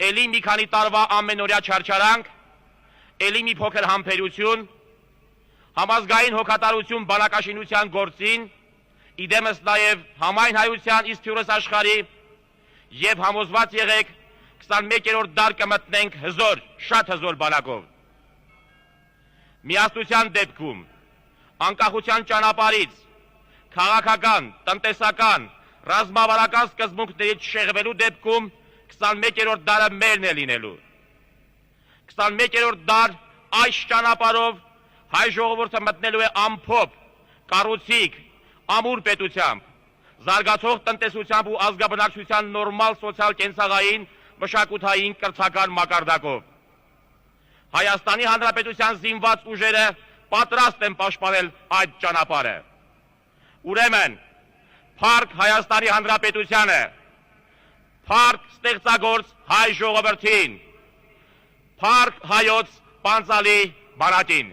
էլի մի քանի տարվա ամենօրյա չարչարանք, էլի մի փոքր համբերություն, համազգային հոգատարություն բանակաշինության գործին, իդեմս նաև համայն հայության իսկ թյուրս աշխարհի եւ համոզված եղեք 21-րդ դար կմտնենք հզոր, շատ հզոր բանակով։ Միասնության դեպքում, անկախության ճանապարհից, քաղաքական, տնտեսական, ռազմավարական սկզբունքներից շեղվելու դեպքում 21-րդ դարը մերն է լինելու։ 21-րդ դար այս ճանապարհով հայ ժողովուրդը մտնելու է ամփոփ, կառուցիկ, ամուր պետությամբ, զարգացող տնտեսությամբ ու ազգաբնակչության նորմալ սոցիալ-կենցաղային, մշակութային, կրթական մակարդակով։ Հայաստանի Հանրապետության զինված ուժերը պատրաստ են պաշտպանել այդ ճանապարհը։ Ուրեմն, փառք Հայաստանի Հանրապետությանը, փառք ստեղծագործ հայ ժողովրդին, փառք հայոց պանծալի բանակին։